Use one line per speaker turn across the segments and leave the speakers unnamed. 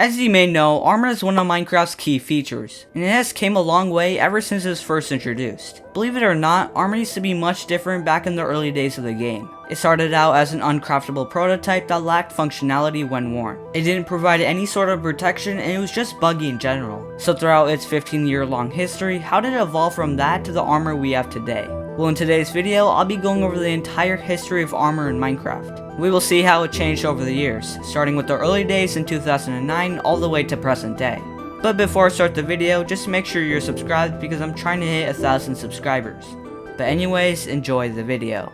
As you may know, armor is one of Minecraft's key features, and it has came a long way ever since it was first introduced. Believe it or not, armor used to be much different back in the early days of the game. It started out as an uncraftable prototype that lacked functionality when worn. It didn't provide any sort of protection and it was just buggy in general. So throughout its 15-year-long history, how did it evolve from that to the armor we have today? Well, in today's video, I'll be going over the entire history of armor in Minecraft. We will see how it changed over the years, starting with the early days in 2009 all the way to present day. But before I start the video, just make sure you're subscribed because I'm trying to hit 1,000 subscribers. But anyways, enjoy the video.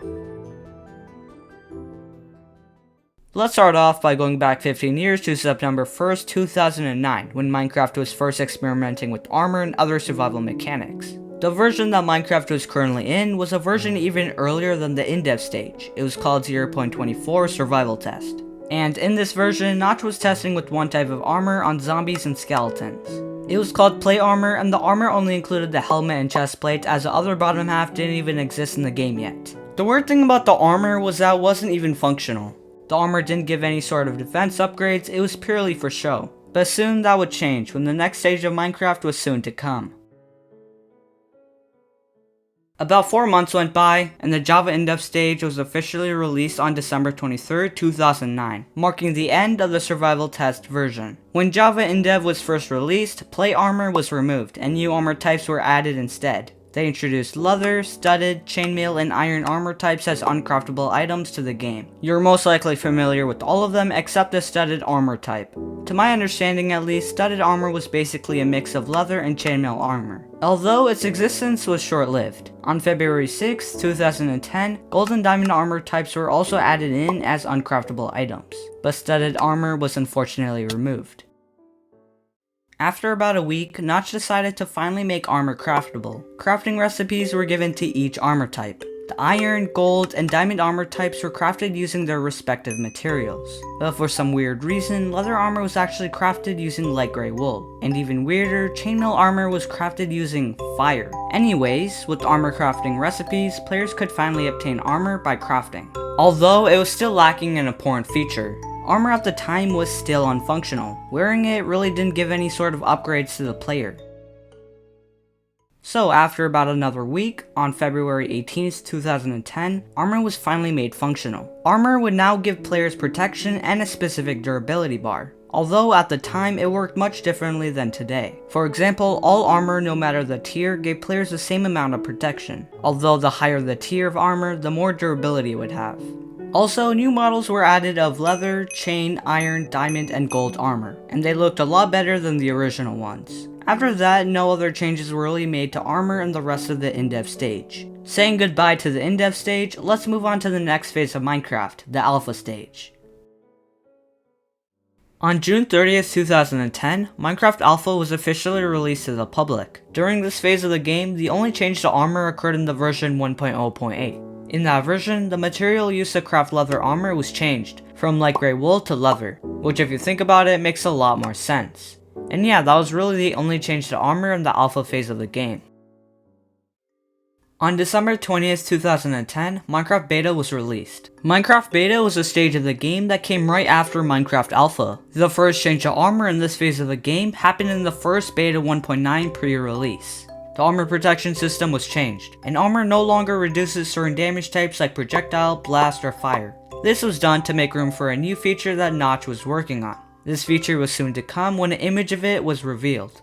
Let's start off by going back 15 years to September 1st, 2009, when Minecraft was first experimenting with armor and other survival mechanics. The version that Minecraft was currently in was a version even earlier than the in-depth stage. It was called 0.24 Survival Test. And in this version, Notch was testing with one type of armor on zombies and skeletons. It was called plate armor, and the armor only included the helmet and chest plate, as the other bottom half didn't even exist in the game yet. The weird thing about the armor was that it wasn't even functional. The armor didn't give any sort of defense upgrades, it was purely for show. But soon that would change when the next stage of Minecraft was soon to come. About 4 months went by, and the Java in-depth stage was officially released on December 23rd, 2009, marking the end of the survival test version. When Java in-dev was first released, plate armor was removed, and new armor types were added instead. They introduced leather, studded, chainmail, and iron armor types as uncraftable items to the game. You're most likely familiar with all of them except the studded armor type. To my understanding at least, studded armor was basically a mix of leather and chainmail armor, although its existence was short-lived. On February 6, 2010, gold and diamond armor types were also added in as uncraftable items, but studded armor was unfortunately removed. After about a week, Notch decided to finally make armor craftable. Crafting recipes were given to each armor type. The iron, gold, and diamond armor types were crafted using their respective materials. But for some weird reason, leather armor was actually crafted using light gray wool. And even weirder, chainmail armor was crafted using fire. Anyways, with armor crafting recipes, players could finally obtain armor by crafting. Although it was still lacking an important feature. Armor at the time was still unfunctional. Wearing it really didn't give any sort of upgrades to the player. So after about another week, on February 18th, 2010, armor was finally made functional. Armor would now give players protection and a specific durability bar. Although at the time it worked much differently than today. For example, all armor no matter the tier gave players the same amount of protection. Although the higher the tier of armor, the more durability it would have. Also, new models were added of leather, chain, iron, diamond, and gold armor, and they looked a lot better than the original ones. After that, no other changes were really made to armor in the rest of the in-depth stage. Saying goodbye to the in-depth stage, let's move on to the next phase of Minecraft, the alpha stage. On June 30th, 2010, Minecraft Alpha was officially released to the public. During this phase of the game, the only change to armor occurred in the version 1.0.8. In that version, the material used to craft leather armor was changed, from light gray wool to leather, which if you think about it makes a lot more sense. And yeah, that was really the only change to armor in the alpha phase of the game. On December 20th, 2010, Minecraft Beta was released. Minecraft Beta was a stage of the game that came right after Minecraft Alpha. The first change to armor in this phase of the game happened in the first Beta 1.9 pre-release. The armor protection system was changed, and armor no longer reduces certain damage types like projectile, blast, or fire. This was done to make room for a new feature that Notch was working on. This feature was soon to come when an image of it was revealed.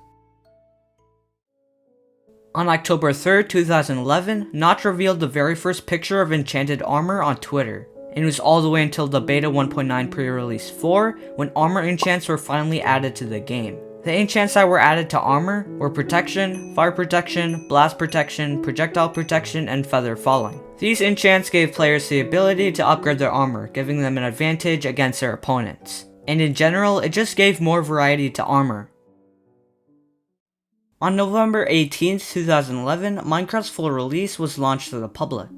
On October 3rd, 2011, Notch revealed the very first picture of enchanted armor on Twitter. And it was all the way until the Beta 1.9 pre-release 4 when armor enchants were finally added to the game. The enchants that were added to armor were protection, fire protection, blast protection, projectile protection, and feather falling. These enchants gave players the ability to upgrade their armor, giving them an advantage against their opponents. And in general, it just gave more variety to armor. On November 18th, 2011, Minecraft's full release was launched to the public.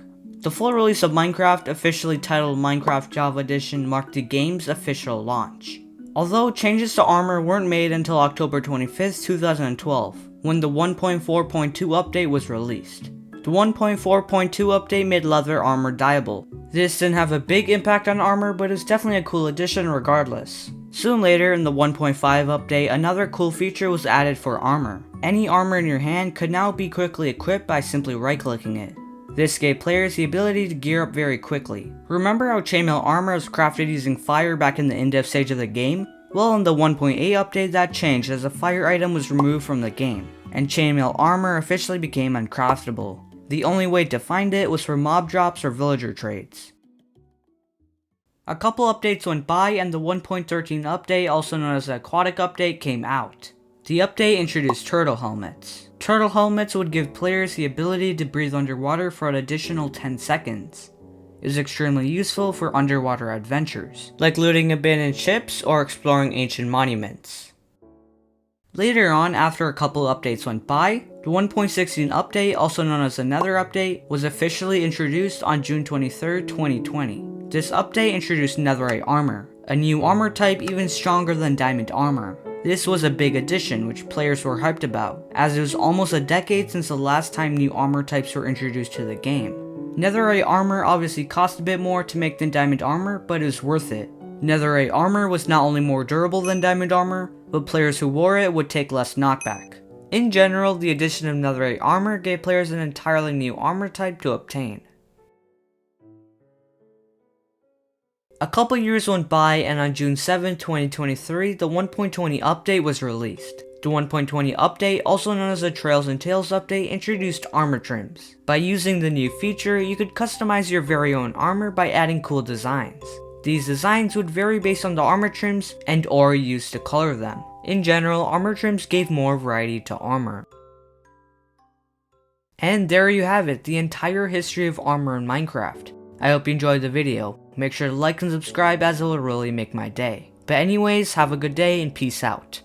The full release of Minecraft, officially titled Minecraft Java Edition, marked the game's official launch. Although changes to armor weren't made until October 25th, 2012, when the 1.4.2 update was released. The 1.4.2 update made leather armor dyeable. This didn't have a big impact on armor, but it's definitely a cool addition regardless. Soon later in the 1.5 update, another cool feature was added for armor. Any armor in your hand could now be quickly equipped by simply right-clicking it. This gave players the ability to gear up very quickly. Remember how chainmail armor was crafted using fire back in the in-depth stage of the game? Well, in the 1.8 update that changed as a fire item was removed from the game, and chainmail armor officially became uncraftable. The only way to find it was for mob drops or villager trades. A couple updates went by and the 1.13 update, also known as the Aquatic Update, came out. The update introduced turtle helmets. Turtle helmets would give players the ability to breathe underwater for an additional 10 seconds. It was extremely useful for underwater adventures, like looting abandoned ships or exploring ancient monuments. Later on, after a couple updates went by, the 1.16 update, also known as the Nether Update, was officially introduced on June 23, 2020. This update introduced Netherite armor, a new armor type even stronger than diamond armor. This was a big addition which players were hyped about, as it was almost a decade since the last time new armor types were introduced to the game. Netherite armor obviously cost a bit more to make than diamond armor, but it was worth it. Netherite armor was not only more durable than diamond armor, but players who wore it would take less knockback. In general, the addition of Netherite armor gave players an entirely new armor type to obtain. A couple years went by and on June 7, 2023, the 1.20 update was released. The 1.20 update, also known as the Trails and Tales update, introduced armor trims. By using the new feature, you could customize your very own armor by adding cool designs. These designs would vary based on the armor trims and ore used to color them. In general, armor trims gave more variety to armor. And there you have it, the entire history of armor in Minecraft. I hope you enjoyed the video. Make sure to like and subscribe as it will really make my day. But anyways, have a good day and peace out.